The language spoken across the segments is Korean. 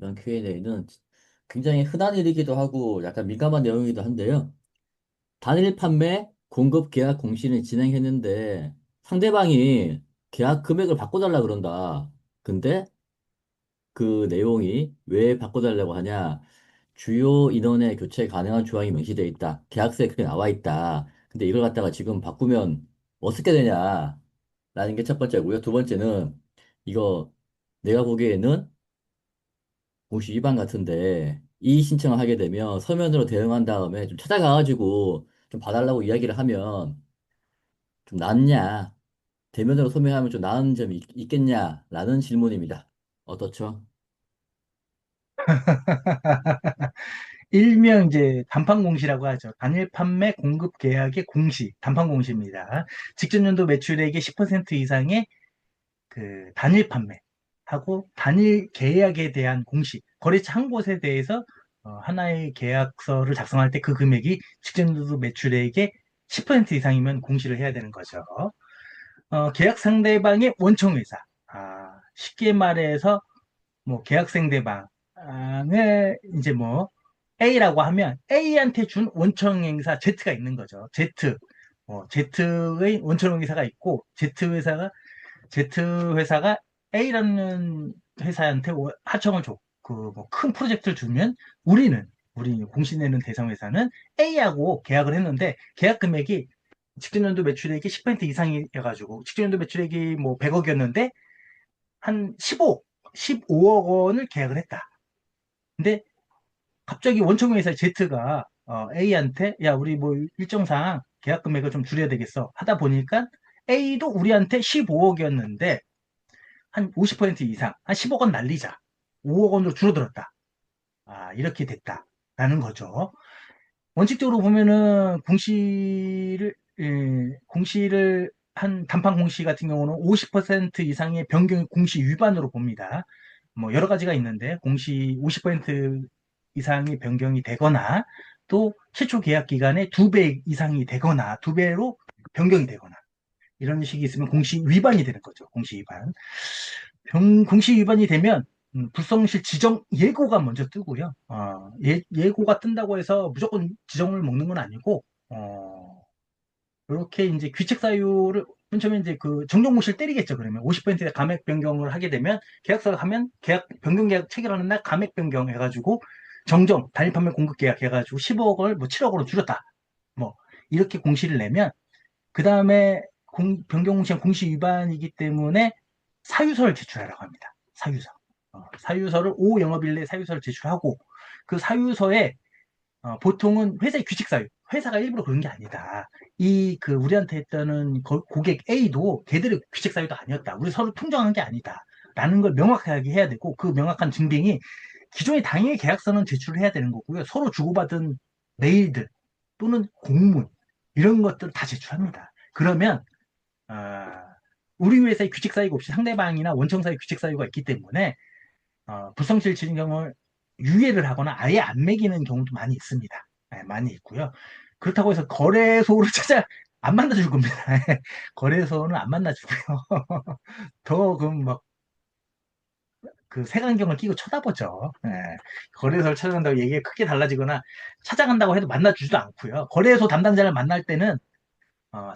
이번 Q&A는 굉장히 흔한 일이기도 하고 약간 민감한 내용이기도 한데요. 단일 판매 공급 계약 공시를 진행했는데 상대방이 계약 금액을 바꿔달라 그런다. 근데 그 내용이 왜 바꿔달라고 하냐? 주요 인원의 교체 가능한 조항이 명시되어 있다. 계약서에 그게 나와 있다. 근데 이걸 갖다가 지금 바꾸면 어떻게 되냐? 라는 게 첫 번째고요. 두 번째는 이거 내가 보기에는 공시 위반 같은데 이의 신청을 하게 되면 서면으로 대응한 다음에 좀 찾아가가지고 좀 봐달라고 이야기를 하면 좀 낫냐? 대면으로 소명하면 좀 나은 점이 있겠냐라는 질문입니다. 어떻죠? 일명 이제 단판 공시라고 하죠. 단일 판매 공급 계약의 공시, 단판 공시입니다. 직전 연도 매출액의 10% 이상의 그 단일 판매하고 단일 계약에 대한 공시, 거래처 한 곳에 대해서 하나의 계약서를 작성할 때 그 금액이 직전 연도 매출액의 10% 이상이면 공시를 해야 되는 거죠. 계약 상대방의 원청회사. 쉽게 말해서 뭐 계약 상대방을 이제 뭐 A라고 하면 A한테 준 원청행사 Z가 있는 거죠. Z, Z의 원청행사가 있고 Z 회사가 A라는 회사한테 하청을 줘. 그 뭐 큰 프로젝트를 주면 우리는 우리 공시내는 대상 회사는 A하고 계약을 했는데 계약 금액이 직전 연도 매출액이 10% 이상이어가지고 직전 연도 매출액이 뭐 100억이었는데 한 15억 원을 계약을 했다. 근데 갑자기 원청회사 Z가 A한테 야 우리 뭐 일정상 계약 금액을 좀 줄여야 되겠어 하다 보니까 A도 우리한테 15억이었는데 한 50% 이상 한 10억 원 날리자 5억 원으로 줄어들었다. 이렇게 됐다라는 거죠. 원칙적으로 보면은 공시를 한 단판 공시 같은 경우는 50% 이상의 변경 공시 위반으로 봅니다. 뭐 여러 가지가 있는데 공시 50% 이상이 변경이 되거나 또 최초 계약 기간의 2배 이상이 되거나 2배로 변경이 되거나 이런 식이 있으면 공시 위반이 되는 거죠. 공시 위반. 공시 위반이 되면 불성실 지정 예고가 먼저 뜨고요. 예고가 뜬다고 해서 무조건 지정을 먹는 건 아니고 이렇게 이제 귀책 사유를 맨 처음에 이제 그 정정무실 때리겠죠. 그러면 50%의 감액 변경을 하게 되면 계약서를 하면 계약 변경 계약 체결하는 날 감액 변경 해가지고 정정 단일 판매 공급 계약 해가지고 10억을 뭐 7억으로 줄였다. 뭐 이렇게 공시를 내면 그 다음에 변경 공시는 공시 위반이기 때문에 사유서를 제출하라고 합니다. 사유서. 사유서를 5영업일 내에 사유서를 제출하고 그 사유서에 보통은 회사의 규칙 사유, 회사가 일부러 그런 게 아니다. 그 우리한테 했다는 고객 A도 걔들의 규칙 사유도 아니었다. 우리 서로 통정한 게 아니다. 라는 걸 명확하게 해야 되고 그 명확한 증빙이 기존의 당일 계약서는 제출을 해야 되는 거고요. 서로 주고받은 메일들 또는 공문 이런 것들 다 제출합니다. 그러면 우리 회사의 규칙 사유가 없이 상대방이나 원청사의 규칙 사유가 있기 때문에 불성실 진경을 유예를 하거나 아예 안 매기는 경우도 많이 있습니다. 네, 많이 있고요. 그렇다고 해서 거래소를 안 만나줄 겁니다. 거래소는 안 만나주고요. 더, 그럼 막, 그 색안경을 끼고 쳐다보죠. 예. 거래소를 찾아간다고 얘기가 크게 달라지거나 찾아간다고 해도 만나주지도 않고요. 거래소 담당자를 만날 때는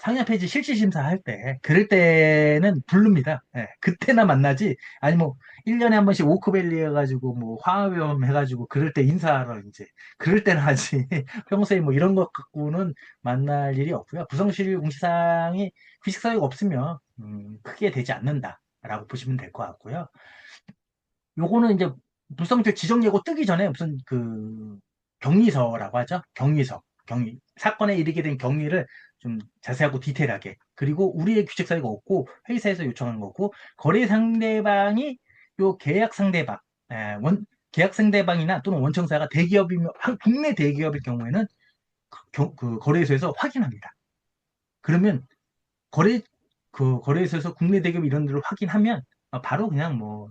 상여 폐지 실질 심사할 때, 그럴 때는 부릅니다. 예, 그때나 만나지, 아니 뭐, 1년에 한 번씩 워크밸리 해가지고, 뭐, 화합염 해가지고, 그럴 때 인사하러 이제, 그럴 때는 하지. 평소에 뭐 이런 것 갖고는 만날 일이 없고요. 부성실 공시상이 규칙 사유가 없으면, 크게 되지 않는다라고 보시면 될 것 같고요. 요거는 이제 불성실 지정 예고 뜨기 전에 무슨 그 경위서라고 하죠. 사건에 이르게 된 경위를 좀 자세하고 디테일하게 그리고 우리의 규칙 사유가 없고 회사에서 요청하는 거고 거래 상대방이 요 계약 상대방 에, 원 계약 상대방이나 또는 원청사가 대기업이면 국내 대기업일 경우에는 그 거래소에서 확인합니다. 그러면 거래 거래소에서 국내 대기업 이런 데를 확인하면 바로 그냥 뭐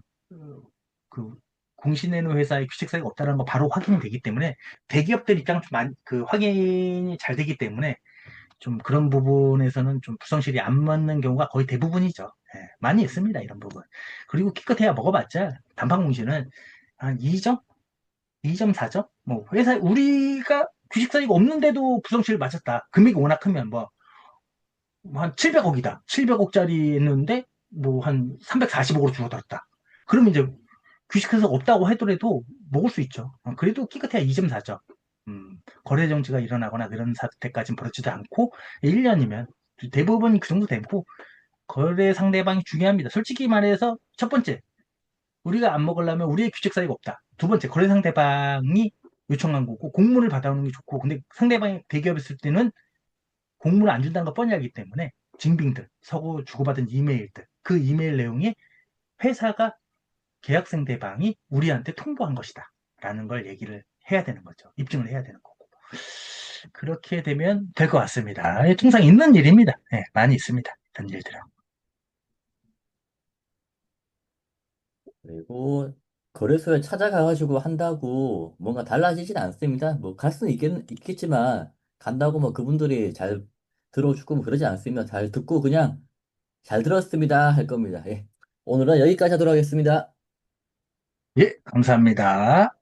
그 공시내는 회사의 규칙 사유가 없다는 거 바로 확인이 되기 때문에 대기업들 입장 그 확인이 잘 되기 때문에 좀 그런 부분에서는 좀 불성실이 안 맞는 경우가 거의 대부분이죠. 예, 많이 있습니다, 이런 부분. 그리고 기껏해야 먹어봤자 단판 공시는 한 2점? 2.4점? 뭐, 회사, 우리가 주식 사익 없는데도 부성실을 맞췄다. 금액이 워낙 크면 뭐, 한 700억이다. 700억짜리 했는데, 뭐, 한 340억으로 줄어들었다. 그러면 이제 주식회사 없다고 하더라도 먹을 수 있죠. 그래도 기껏해야 2.4점. 거래 정지가 일어나거나 그런 사태까지는 벌어지지 않고, 1년이면 대부분 그 정도 되고, 거래 상대방이 중요합니다. 솔직히 말해서, 첫 번째, 우리가 안 먹으려면 우리의 규칙 사유가 없다. 두 번째, 거래 상대방이 요청한 거고, 공문을 받아오는 게 좋고, 근데 상대방이 대기업했을 때는 공문을 안 준다는 거 뻔히 알기 때문에, 징빙들, 서고 주고받은 이메일들, 그 이메일 내용이 회사가 계약 상대방이 우리한테 통보한 것이다. 라는 걸 얘기를 해야 되는 거죠. 입증을 해야 되는 거고. 그렇게 되면 될 것 같습니다. 통상 있는 일입니다. 네, 많이 있습니다. 이런 일들은. 그리고 거래소에 찾아가가지고 한다고 뭔가 달라지진 않습니다. 뭐 갈 수는 있겠지만 간다고 뭐 그분들이 잘 들어주고 뭐 그러지 않습니다. 잘 듣고 그냥 잘 들었습니다 할 겁니다. 예. 오늘은 여기까지 하도록 하겠습니다. 예, 감사합니다.